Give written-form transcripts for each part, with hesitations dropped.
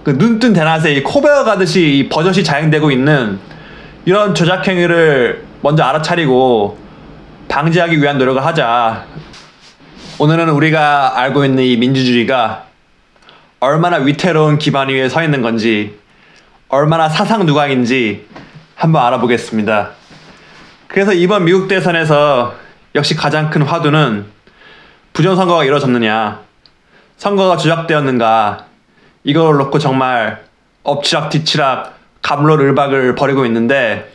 그 눈뜬 대낮에 이 코베어 가듯이 이 버젓이 자행되고 있는 이런 조작 행위를 먼저 알아차리고 방지하기 위한 노력을 하자. 오늘은 우리가 알고 있는 이 민주주의가 얼마나 위태로운 기반 위에 서 있는 건지, 얼마나 사상 누각인지 한번 알아보겠습니다. 그래서 이번 미국 대선에서 역시 가장 큰 화두는 부정선거가 이루어졌느냐, 선거가 조작되었는가, 이걸 놓고 정말 엎치락 뒤치락 갑론을박을 벌이고 있는데,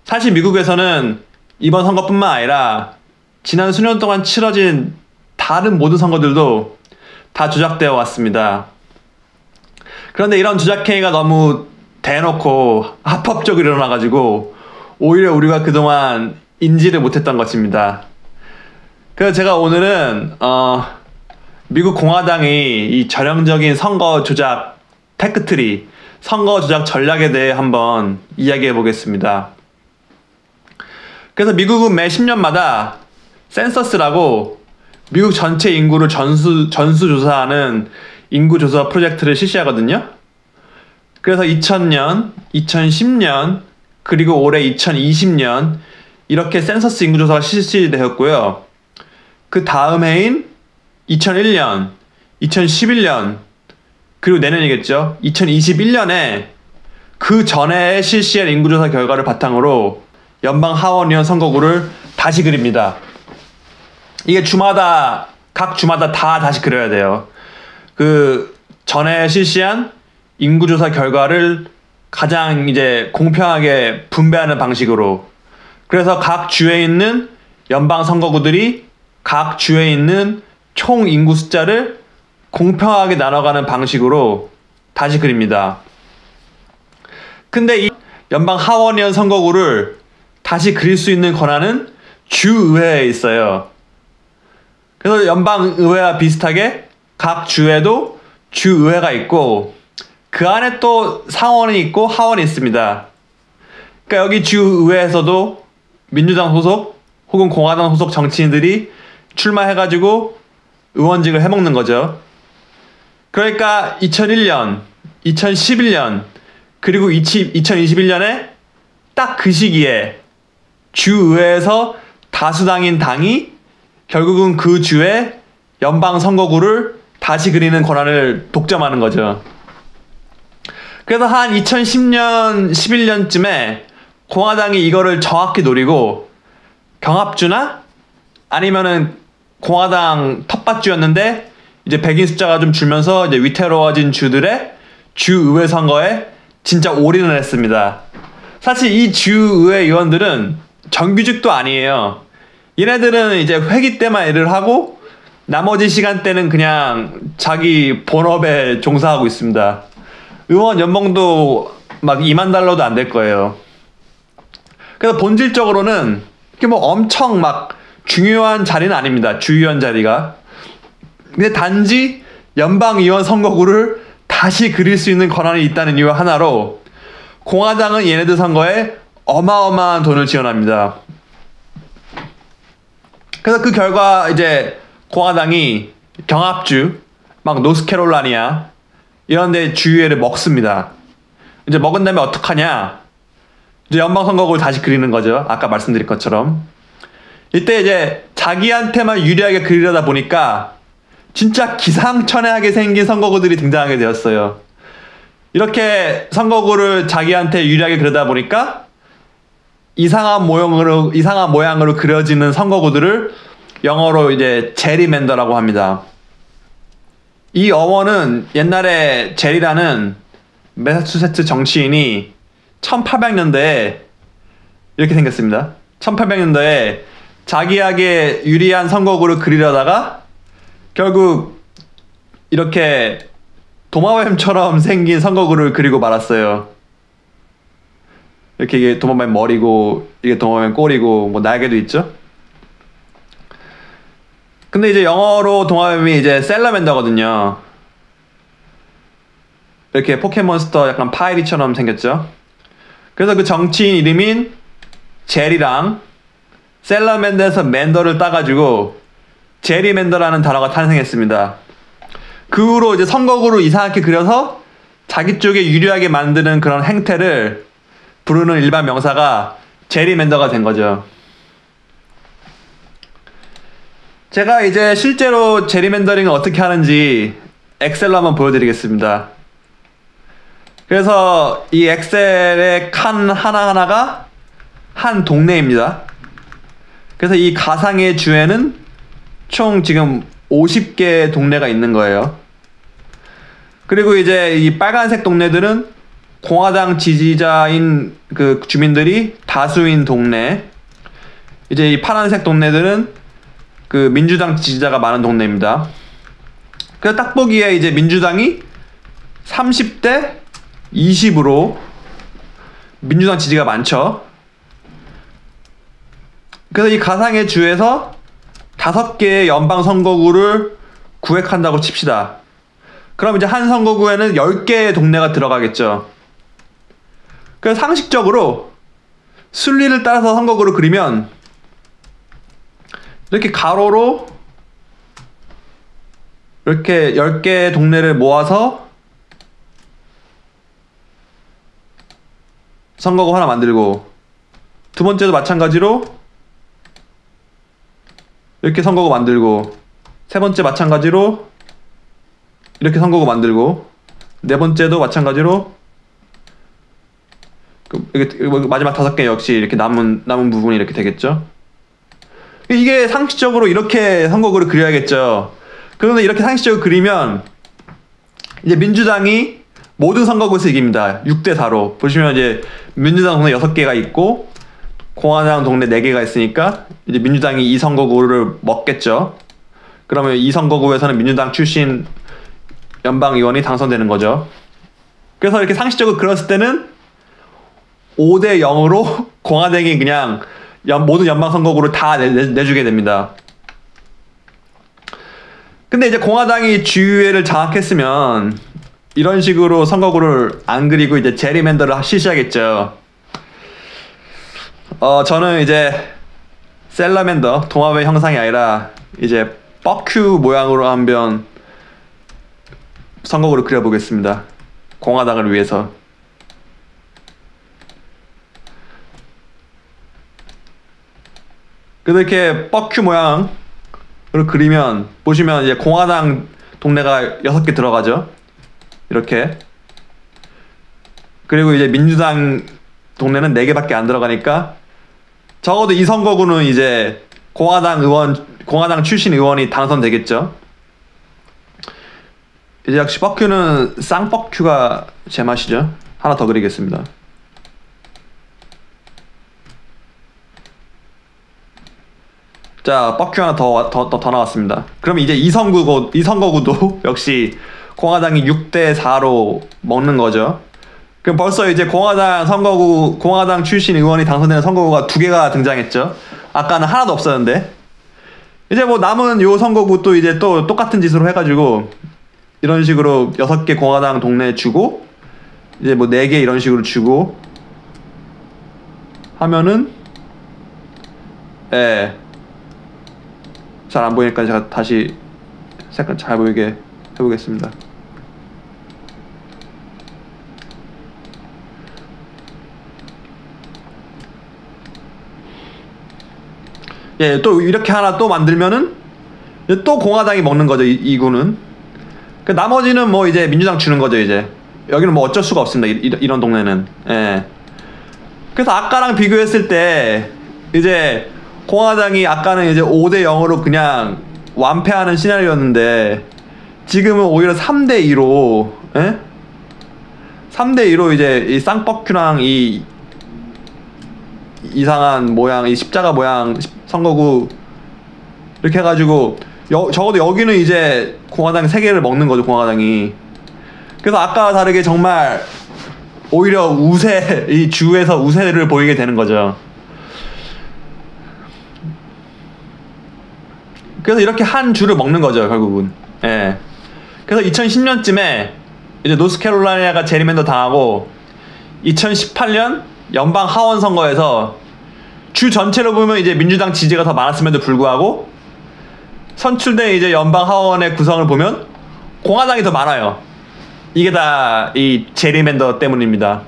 사실 미국에서는 이번 선거뿐만 아니라 지난 수년 동안 치러진 다른 모든 선거들도 다 조작되어 왔습니다. 그런데 이런 조작행위가 너무 대놓고 합법적으로 일어나가지고 오히려 우리가 그동안 인지를 못했던 것입니다. 그래서 제가 오늘은 미국 공화당이 이 전형적인 선거 조작 테크트리, 선거 조작 전략에 대해 한번 이야기해 보겠습니다. 그래서 미국은 매 10년마다 센서스라고 미국 전체 인구를 전수조사하는 인구조사 프로젝트를 실시하거든요. 그래서 2000년, 2010년, 그리고 올해 2020년 이렇게 센서스 인구조사가 실시되었고요. 그 다음 해인 2001년, 2011년, 그리고 내년이겠죠. 2021년에 그 전에 실시한 인구조사 결과를 바탕으로 연방 하원의원 선거구를 다시 그립니다. 이게 각 주마다 다 다시 그려야 돼요. 그 전에 실시한 인구조사 결과를 가장 이제 공평하게 분배하는 방식으로. 그래서 각 주에 있는 연방 선거구들이 각 주에 있는 총 인구 숫자를 공평하게 나눠가는 방식으로 다시 그립니다. 근데 이 연방 하원의원 선거구를 다시 그릴 수 있는 권한은 주의회에 있어요. 그래서 연방의회와 비슷하게 각 주에도 주의회가 있고 그 안에 또 상원이 있고 하원이 있습니다. 그러니까 여기 주의회에서도 민주당 소속 혹은 공화당 소속 정치인들이 출마해가지고 의원직을 해먹는 거죠. 그러니까 2001년, 2011년, 그리고 2021년에 딱 그 시기에 주의회에서 다수당인 당이 결국은 그 주의 연방 선거구를 다시 그리는 권한을 독점하는 거죠. 그래서 한 2010년, 11년쯤에 공화당이 이거를 정확히 노리고 경합주나 아니면은 공화당 텃밭주였는데 이제 백인 숫자가 좀 줄면서 이제 위태로워진 주들의 주의회 선거에 진짜 올인을 했습니다. 사실 이 주의회 의원들은 정규직도 아니에요. 얘네들은 이제 회기 때만 일을 하고 나머지 시간대는 그냥 자기 본업에 종사하고 있습니다. 의원 연봉도 막 $20,000도 안 될 거예요. 그래서 본질적으로는 이게 뭐 엄청 막 중요한 자리는 아닙니다. 주의원 자리가. 근데 단지 연방의원 선거구를 다시 그릴 수 있는 권한이 있다는 이유 하나로 공화당은 얘네들 선거에 어마어마한 돈을 지원합니다. 그래서 그 결과 이제 공화당이 경합주, 막 노스캐롤라이나 이런 데 주의회를 먹습니다. 이제 먹은 다음에 어떡하냐? 이제 연방선거구를 다시 그리는 거죠. 아까 말씀드린 것처럼. 이때 이제 자기한테만 유리하게 그리려다 보니까 진짜 기상천외하게 생긴 선거구들이 등장하게 되었어요. 이렇게 선거구를 자기한테 유리하게 그리다 보니까 이상한 모양으로 그려지는 선거구들을 영어로 이제 제리맨더라고 합니다. 이 어원은 옛날에 제리라는 매사추세츠 정치인이 1800년대에 이렇게 생겼습니다. 1800년대에 자기에게 유리한 선거구를 그리려다가 결국 이렇게 도마뱀처럼 생긴 선거구를 그리고 말았어요. 이렇게 이게 도마뱀 머리고 이게 도마뱀 꼬리고 뭐 날개도 있죠. 근데 이제 영어로 도마뱀이 이제 셀러맨더거든요. 이렇게 포켓몬스터 약간 파이리처럼 생겼죠. 그래서 그 정치인 이름인 제리랑 셀러맨더에서 맨더를 따가지고 제리맨더라는 단어가 탄생했습니다. 그 후로 이제 선거구를 이상하게 그려서 자기 쪽에 유리하게 만드는 그런 행태를 부르는 일반 명사가 제리맨더가 된 거죠. 제가 이제 실제로 제리맨더링을 어떻게 하는지 엑셀로 한번 보여드리겠습니다. 그래서 이 엑셀의 칸 하나하나가 한 동네입니다. 그래서 이 가상의 주에는 총 지금 50개의 동네가 있는 거예요. 그리고 이제 이 빨간색 동네들은 공화당 지지자인 그 주민들이 다수인 동네. 이제 이 파란색 동네들은 그 민주당 지지자가 많은 동네입니다. 그래서 딱 보기에 이제 민주당이 30대 20으로 민주당 지지가 많죠. 그래서 이 가상의 주에서 5개의 연방 선거구를 구획한다고 칩시다. 그럼 이제 한 선거구에는 10개의 동네가 들어가겠죠. 그래서 상식적으로 순리를 따라서 선거구를 그리면 이렇게 가로로 이렇게 10개의 동네를 모아서 선거구 하나 만들고, 두 번째도 마찬가지로 이렇게 선거구 만들고, 세 번째 마찬가지로 이렇게 선거구 만들고, 네 번째도 마찬가지로 마지막 5개 역시 이렇게 남은 부분이 이렇게 되겠죠. 이게 상식적으로 이렇게 선거구를 그려야겠죠. 그런데 이렇게 상식적으로 그리면 이제 민주당이 모든 선거구에서 이깁니다. 6대 4로. 보시면 이제 민주당 동네 6개가 있고 공화당 동네 4개가 있으니까 이제 민주당이 이 선거구를 먹겠죠. 그러면 이 선거구에서는 민주당 출신 연방 의원이 당선되는 거죠. 그래서 이렇게 상식적으로 그렸을 때는 5대 0으로 공화당이 그냥 모든 연방 선거구를 다 내주게 됩니다. 근데 이제 공화당이 주의회를 장악했으면 이런 식으로 선거구를 안 그리고 이제 제리맨더를 실시하겠죠. 저는 이제 셀러맨더 동화의 형상이 아니라 이제 뻑큐 모양으로 한번 선거구를 그려보겠습니다. 공화당을 위해서. 그래서 이렇게 뻑큐 모양을 그리면 보시면 이제 공화당 동네가 6개 들어가죠. 이렇게. 그리고 이제 민주당 동네는 4개밖에 안 들어가니까 적어도 이 선거구는 이제 공화당 출신 의원이 당선되겠죠. 이제 역시 뻑큐는 쌍뻑큐가 제맛이죠. 하나 더 그리겠습니다. 자, 뻑큐 하나 더 나왔습니다. 그럼 이제 이 선거구도 역시 공화당이 6대 4로 먹는 거죠. 그럼 벌써 이제 공화당 출신 의원이 당선되는 선거구가 2개가 등장했죠. 아까는 하나도 없었는데. 이제 뭐 남은 요 선거구 또 이제 또 똑같은 짓으로 해가지고 이런 식으로 6개 공화당 동네 주고 이제 뭐 4개 이런 식으로 주고 하면은 잘 안 보이니까 제가 다시 색깔 잘 보이게 해보겠습니다. 또 이렇게 하나 또 만들면은 또 공화당이 먹는 거죠. 이 구는. 그 나머지는 뭐 이제 민주당 주는 거죠. 이제 여기는 뭐 어쩔 수가 없습니다. 이런 동네는. 그래서 아까랑 비교했을 때 이제 공화당이 아까는 이제 5대 0으로 그냥 완패하는 시나리오였는데 지금은 오히려 3대 2로 3대 2로 이제 이 쌍뻑큐랑 이 이상한 모양, 이 십자가 모양 선거구 이렇게 해가지고 적어도 여기는 이제 공화당이 3개를 먹는 거죠. 공화당이. 그래서 아까와 다르게 정말 오히려 이 주에서 우세를 보이게 되는 거죠. 그래서 이렇게 한 주를 먹는 거죠, 결국은. 그래서 2010년쯤에 이제 노스캐롤라이나가 제리맨더 당하고 2018년 연방 하원 선거에서 주 전체로 보면 이제 민주당 지지가 더 많았음에도 불구하고 선출된 이제 연방 하원의 구성을 보면 공화당이 더 많아요. 이게 다 이 제리맨더 때문입니다.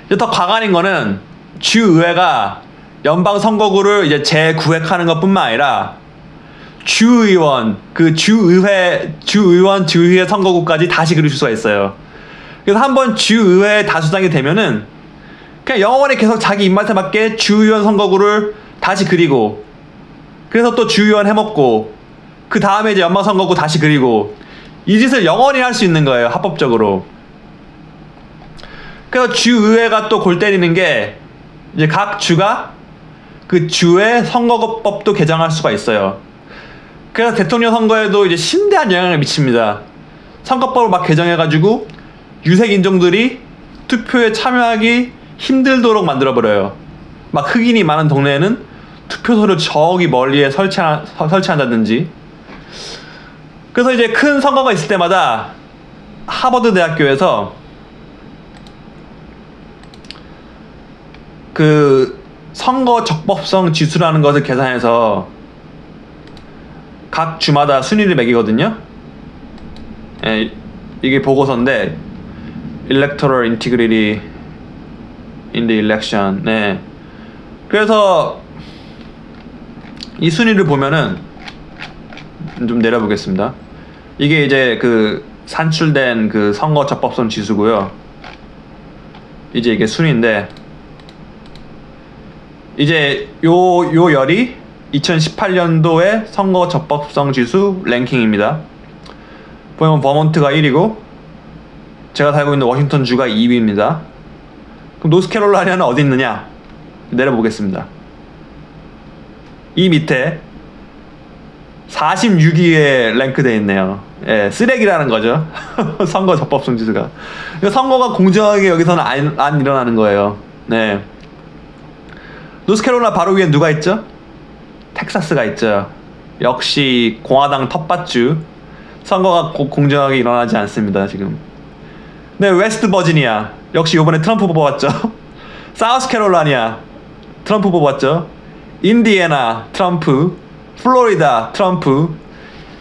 이제 더 과관인 거는 주의회가 연방 선거구를 이제 재구획하는 것뿐만 아니라 주의원, 그 주의원, 주의회 선거구까지 다시 그릴 수가 있어요. 그래서 한번 주의회 다수당이 되면은 그냥 영원히 계속 자기 입맛에 맞게 주의원 선거구를 다시 그리고, 그래서 또 주의원 해먹고, 그 다음에 이제 연방 선거구 다시 그리고, 이 짓을 영원히 할 수 있는 거예요, 합법적으로. 그래서 주의회가 또 골 때리는 게 이제 각 주가 그 주의 선거법도 개정할 수가 있어요. 그래서 대통령 선거에도 이제 심대한 영향을 미칩니다. 선거법을 막 개정해가지고 유색 인종들이 투표에 참여하기 힘들도록 만들어버려요. 막 흑인이 많은 동네에는 투표소를 저기 멀리에 설치한다든지. 그래서 이제 큰 선거가 있을 때마다 하버드 대학교에서 그 선거 적법성 지수라는 것을 계산해서 각 주마다 순위를 매기거든요. 예, 이게 보고서인데 Electoral Integrity in the Election. 네. 그래서 이 순위를 보면은 좀 내려보겠습니다. 이게 이제 그 산출된 그 선거 적법성 지수고요. 이제 이게 순위인데 이제 요 열이 2018년도의 선거 적법성 지수 랭킹입니다. 보면 버몬트가 1위고 제가 살고 있는 워싱턴 주가 2위입니다. 그럼 노스캐롤라이나는 어디 있느냐? 내려보겠습니다. 이 밑에 46위에 랭크되어 있네요. 예, 쓰레기라는 거죠. 선거 적법성 지수가. 선거가 공정하게 여기서는 안 일어나는 거예요. 네. 노스캐롤라이나 바로 위에 누가 있죠? 텍사스가 있죠. 역시 공화당 텃밭주. 선거가 공정하게 일어나지 않습니다, 지금. 네, 웨스트 버지니아. 역시 이번에 트럼프 뽑았죠. 사우스캐롤라이나 트럼프 뽑았죠. 인디애나 트럼프. 플로리다 트럼프.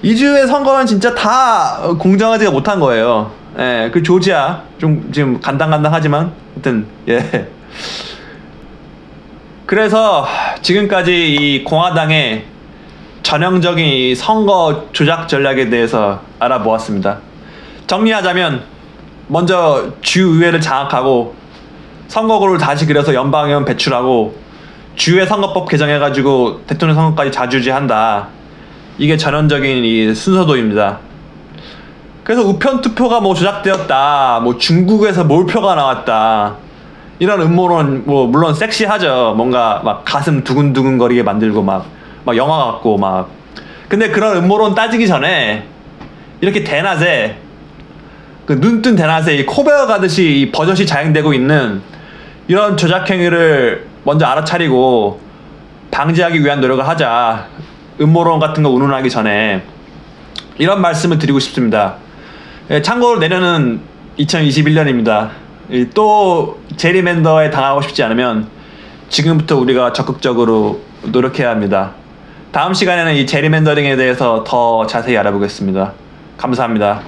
이 주의 선거는 진짜 다 공정하지가 못한 거예요. 예, 그 조지아 좀 지금 간당간당하지만 하여튼 예. 그래서 지금까지 이 공화당의 전형적인 이 선거 조작 전략에 대해서 알아보았습니다. 정리하자면 먼저 주의회를 장악하고 선거구를 다시 그려서 연방의원 배출하고 주의 선거법 개정해가지고 대통령 선거까지 좌지우지한다. 이게 전형적인 이 순서도입니다. 그래서 우편 투표가 뭐 조작되었다, 뭐 중국에서 몰표가 나왔다, 이런 음모론 뭐 물론 섹시하죠. 뭔가 막 가슴 두근두근 거리게 만들고 막 영화 같고 막. 근데 그런 음모론 따지기 전에 이렇게 대낮에 그 눈뜬 대낮에 이 코베어 가듯이 이 버젓이 자행되고 있는 이런 조작 행위를 먼저 알아차리고 방지하기 위한 노력을 하자. 음모론 같은 거 운운하기 전에 이런 말씀을 드리고 싶습니다. 예, 참고로 내년은 2021년입니다. 또 제리맨더에 당하고 싶지 않으면 지금부터 우리가 적극적으로 노력해야 합니다. 다음 시간에는 이 제리맨더링에 대해서 더 자세히 알아보겠습니다. 감사합니다.